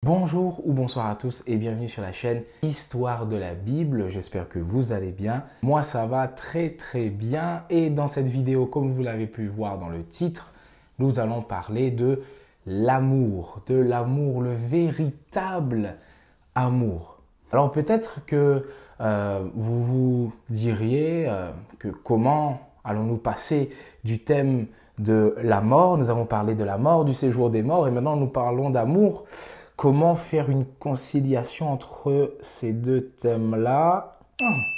Bonjour ou bonsoir à tous et bienvenue sur la chaîne Histoire de la Bible. J'espère que vous allez bien. Moi, ça va très bien et dans cette vidéo, comme vous l'avez pu voir dans le titre, nous allons parler de l'amour, le véritable amour. Alors peut-être que vous vous diriez que comment allons-nous passer du thème de la mort? Nous avons parlé de la mort, du séjour des morts et maintenant nous parlons d'amour. Comment faire une conciliation entre ces deux thèmes-là?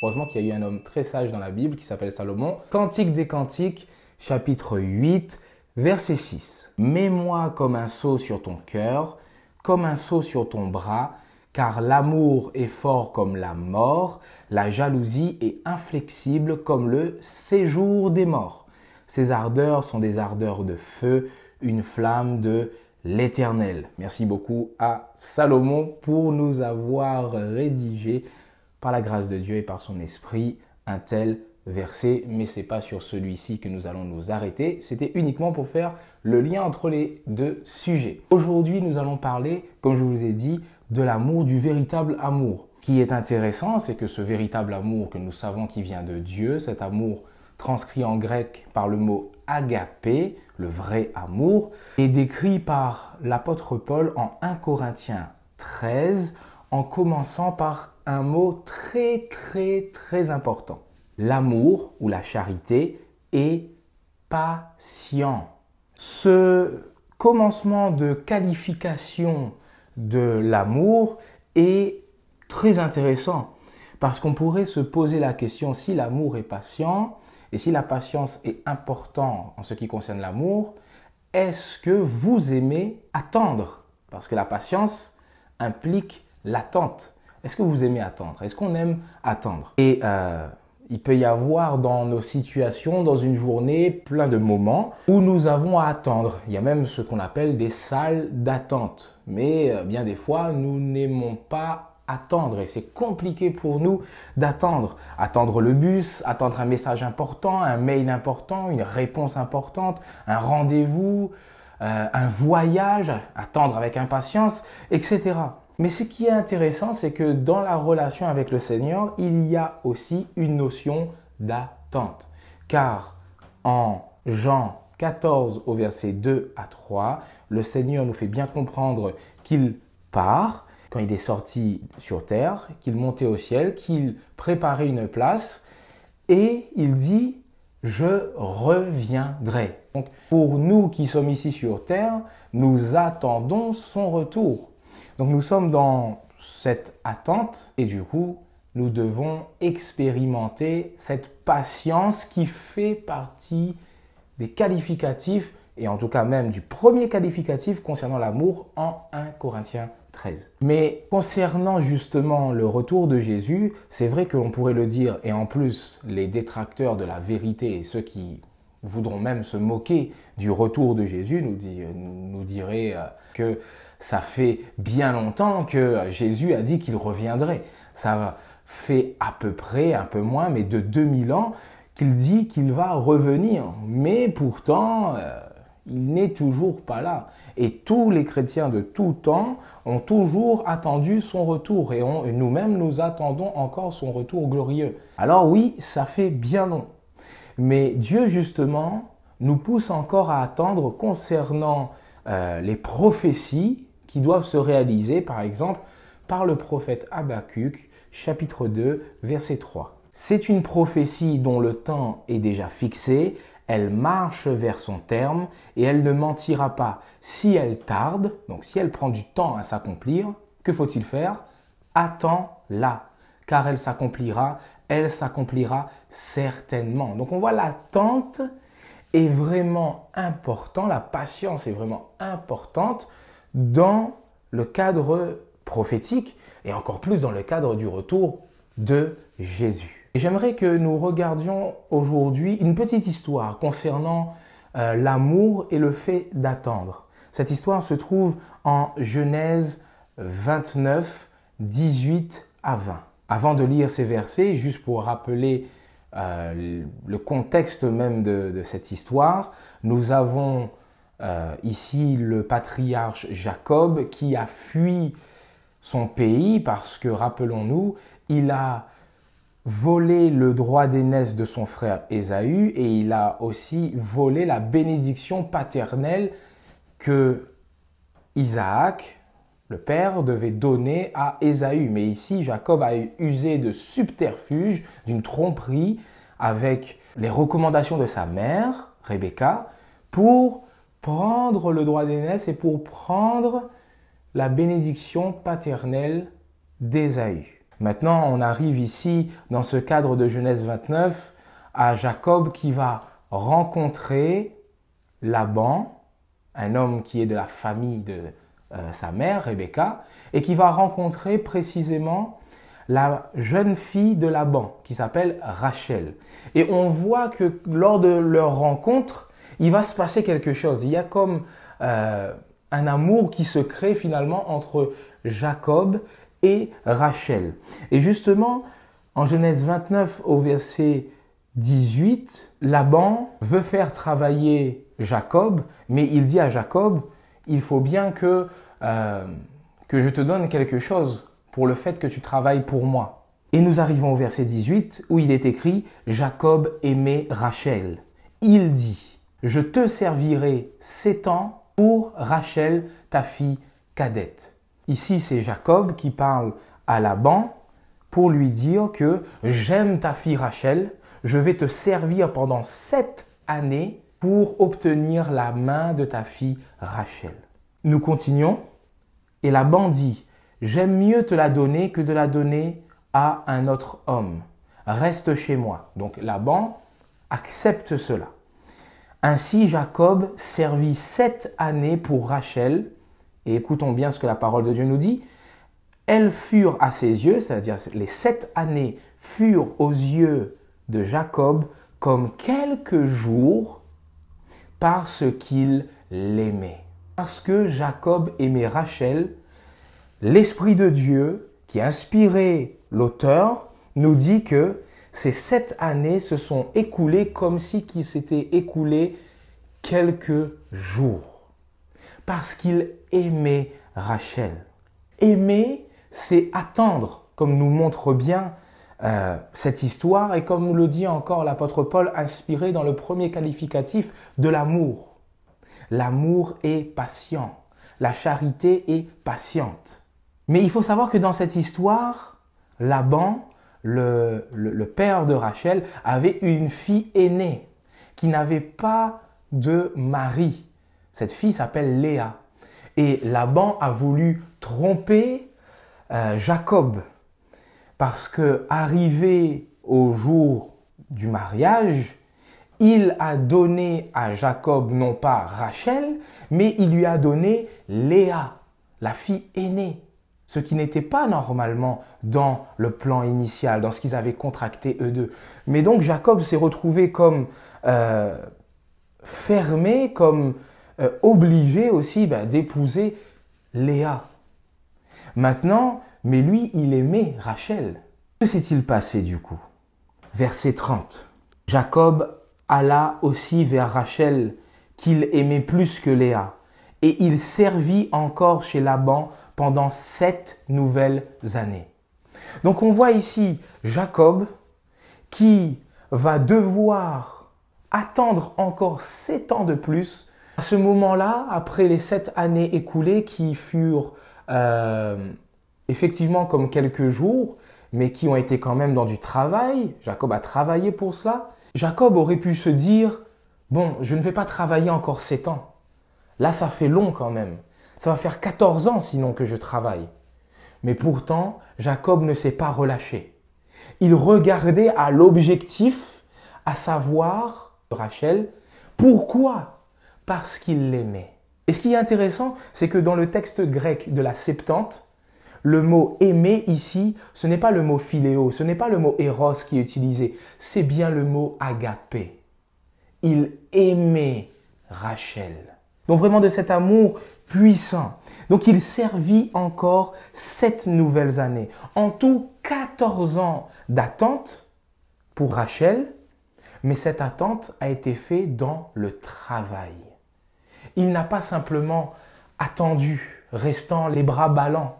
Heureusement qu'il y a eu un homme très sage dans la Bible qui s'appelle Salomon. Cantique des Cantiques, chapitre 8, verset 6. Mets-moi comme un sceau sur ton cœur, comme un sceau sur ton bras, car l'amour est fort comme la mort, la jalousie est inflexible comme le séjour des morts. Ces ardeurs sont des ardeurs de feu, une flamme de l'Éternel. Merci beaucoup à Salomon pour nous avoir rédigé par la grâce de Dieu et par son esprit un tel verset. Mais ce n'est pas sur celui-ci que nous allons nous arrêter. C'était uniquement pour faire le lien entre les deux sujets. Aujourd'hui, nous allons parler, comme je vous ai dit, de l'amour, du véritable amour. Ce qui est intéressant, c'est que ce véritable amour que nous savons qui vient de Dieu, cet amour transcrit en grec par le mot agapé, le vrai amour, est décrit par l'apôtre Paul en 1 Corinthiens 13, en commençant par un mot très important. L'amour ou la charité est patient. Ce commencement de qualification de l'amour est très intéressant parce qu'on pourrait se poser la question si l'amour est patient. Et si la patience est importante en ce qui concerne l'amour, est-ce que vous aimez attendre? Parce que la patience implique l'attente. Est-ce que vous aimez attendre? Est-ce qu'on aime attendre? Et il peut y avoir dans nos situations, dans une journée, plein de moments où nous avons à attendre. Il y a même ce qu'on appelle des salles d'attente. Mais bien des fois, nous n'aimons pas attendre et c'est compliqué pour nous d'attendre. Attendre le bus, attendre un message important, un mail important, une réponse importante, un rendez-vous, un voyage, attendre avec impatience, etc. Mais ce qui est intéressant, c'est que dans la relation avec le Seigneur, il y a aussi une notion d'attente. Car en Jean 14 au verset 2 à 3, le Seigneur nous fait bien comprendre qu'il part quand il est sorti sur terre, qu'il montait au ciel, qu'il préparait une place et il dit « je reviendrai ». Donc pour nous qui sommes ici sur terre, nous attendons son retour. Donc nous sommes dans cette attente et du coup, nous devons expérimenter cette patience qui fait partie des qualificatifs et en tout cas même du premier qualificatif concernant l'amour en 1 Corinthiens 13. Mais concernant justement le retour de Jésus, c'est vrai que l'on pourrait le dire, et en plus les détracteurs de la vérité et ceux qui voudront même se moquer du retour de Jésus nous diraient que ça fait bien longtemps que Jésus a dit qu'il reviendrait. Ça fait à peu près, un peu moins, mais de 2000 ans qu'il dit qu'il va revenir. Mais pourtant, il n'est toujours pas là. Et tous les chrétiens de tout temps ont toujours attendu son retour. Et nous-mêmes, nous attendons encore son retour glorieux. Alors oui, ça fait bien long. Mais Dieu, justement, nous pousse encore à attendre concernant les prophéties qui doivent se réaliser, par exemple, par le prophète Habakkuk, chapitre 2, verset 3. C'est une prophétie dont le temps est déjà fixé, elle marche vers son terme et elle ne mentira pas. Si elle tarde, donc si elle prend du temps à s'accomplir, que faut-il faire? Attends-la, car elle s'accomplira certainement. Donc on voit l'attente est vraiment important, la patience est vraiment importante dans le cadre prophétique et encore plus dans le cadre du retour de Jésus. Et j'aimerais que nous regardions aujourd'hui une petite histoire concernant l'amour et le fait d'attendre. Cette histoire se trouve en Genèse 29, 18 à 20. Avant de lire ces versets, juste pour rappeler le contexte même de cette histoire, nous avons ici le patriarche Jacob qui a fui son pays parce que, rappelons-nous, il a volé le droit d'aînesse de son frère Ésaü et il a aussi volé la bénédiction paternelle que Isaac, le père, devait donner à Ésaü. Mais ici, Jacob a usé de subterfuge, d'une tromperie avec les recommandations de sa mère, Rebecca, pour prendre le droit d'aînesse et pour prendre la bénédiction paternelle d'Ésaü. Maintenant, on arrive ici, dans ce cadre de Genèse 29, à Jacob qui va rencontrer Laban, un homme qui est de la famille de sa mère, Rebecca, et qui va rencontrer précisément la jeune fille de Laban, qui s'appelle Rachel. Et on voit que lors de leur rencontre, il va se passer quelque chose. Il y a comme un amour qui se crée finalement entre Jacob et Rachel. Et justement, en Genèse 29 au verset 18, Laban veut faire travailler Jacob, mais il dit à Jacob, il faut bien que je te donne quelque chose pour le fait que tu travailles pour moi. Et nous arrivons au verset 18 où il est écrit, Jacob aimait Rachel. Il dit, je te servirai 7 ans pour Rachel, ta fille cadette. Ici, c'est Jacob qui parle à Laban pour lui dire que j'aime ta fille Rachel, je vais te servir pendant 7 années pour obtenir la main de ta fille Rachel. Nous continuons et Laban dit, j'aime mieux te la donner que de la donner à un autre homme. Reste chez moi. Donc Laban accepte cela. Ainsi, Jacob servit 7 années pour Rachel. Et écoutons bien ce que la parole de Dieu nous dit. Elles furent à ses yeux, c'est-à-dire les 7 années furent aux yeux de Jacob comme quelques jours parce qu'il l'aimait. Parce que Jacob aimait Rachel, l'Esprit de Dieu qui inspirait l'auteur nous dit que ces 7 années se sont écoulées comme si qu'il s'était écoulé quelques jours. Parce qu'il aimait Rachel. Aimer, c'est attendre, comme nous montre bien cette histoire et comme nous le dit encore l'apôtre Paul, inspiré dans le premier qualificatif de l'amour. L'amour est patient, la charité est patiente. Mais il faut savoir que dans cette histoire, Laban, le père de Rachel, avait une fille aînée qui n'avait pas de mari. Cette fille s'appelle Léa. Et Laban a voulu tromper Jacob parce que arrivé au jour du mariage, il a donné à Jacob non pas Rachel, mais il lui a donné Léa, la fille aînée. Ce qui n'était pas normalement dans le plan initial, dans ce qu'ils avaient contracté eux deux. Mais donc Jacob s'est retrouvé comme fermé, comme obligé aussi d'épouser Léa. Maintenant, mais lui, il aimait Rachel. Que s'est-il passé du coup? Verset 30. Jacob alla aussi vers Rachel, qu'il aimait plus que Léa, et il servit encore chez Laban pendant 7 nouvelles années. Donc on voit ici Jacob qui va devoir attendre encore 7 ans de plus. À ce moment-là, après les 7 années écoulées qui furent effectivement comme quelques jours, mais qui ont été quand même dans du travail, Jacob a travaillé pour cela, Jacob aurait pu se dire, bon, je ne vais pas travailler encore 7 ans. Là, ça fait long quand même. Ça va faire 14 ans sinon que je travaille. Mais pourtant, Jacob ne s'est pas relâché. Il regardait à l'objectif, à savoir Rachel. Pourquoi? Parce qu'il l'aimait. Et ce qui est intéressant, c'est que dans le texte grec de la Septante, le mot aimer ici, ce n'est pas le mot philéo, ce n'est pas le mot éros qui est utilisé, c'est bien le mot agapé. Il aimait Rachel. Donc vraiment de cet amour puissant. Donc il servit encore 7 nouvelles années. En tout, 14 ans d'attente pour Rachel, mais cette attente a été faite dans le travail. Il n'a pas simplement attendu, restant les bras ballants,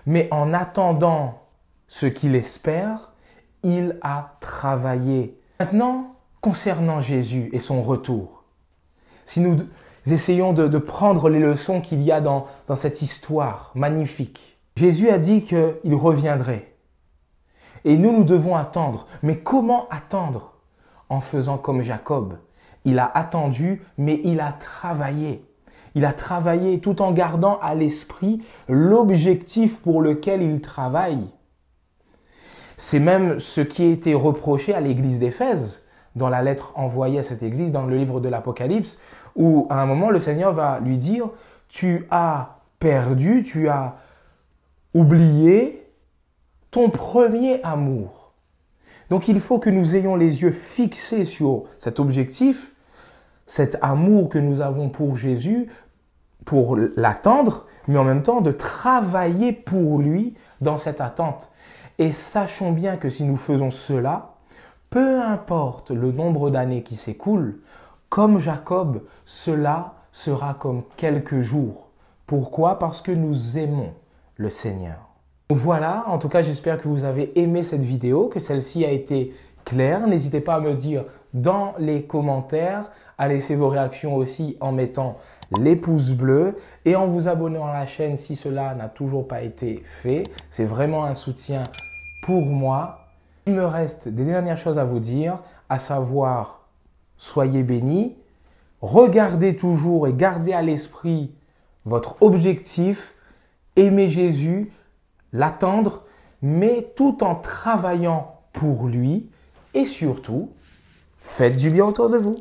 mais en attendant ce qu'il espère, il a travaillé. Maintenant, concernant Jésus et son retour, si nous essayons de prendre les leçons qu'il y a dans cette histoire magnifique, Jésus a dit qu'il reviendrait. Et nous devons attendre. Mais comment attendre? En faisant comme Jacob. Il a attendu, mais il a travaillé. Il a travaillé tout en gardant à l'esprit l'objectif pour lequel il travaille. C'est même ce qui a été reproché à l'église d'Éphèse, dans la lettre envoyée à cette église, dans le livre de l'Apocalypse, où à un moment le Seigneur va lui dire « Tu as perdu, tu as oublié ton premier amour ». Donc il faut que nous ayons les yeux fixés sur cet objectif, cet amour que nous avons pour Jésus, pour l'attendre, mais en même temps de travailler pour lui dans cette attente. Et sachons bien que si nous faisons cela, peu importe le nombre d'années qui s'écoulent, comme Jacob, cela sera comme quelques jours. Pourquoi? Parce que nous aimons le Seigneur. Voilà, en tout cas, j'espère que vous avez aimé cette vidéo, que celle-ci a été claire. N'hésitez pas à me dire dans les commentaires, à laisser vos réactions aussi en mettant les pouces bleus et en vous abonnant à la chaîne si cela n'a toujours pas été fait. C'est vraiment un soutien pour moi. Il me reste des dernières choses à vous dire, à savoir, soyez bénis, regardez toujours et gardez à l'esprit votre objectif, aimer Jésus, l'attendre, mais tout en travaillant pour lui et surtout, faites du bien autour de vous.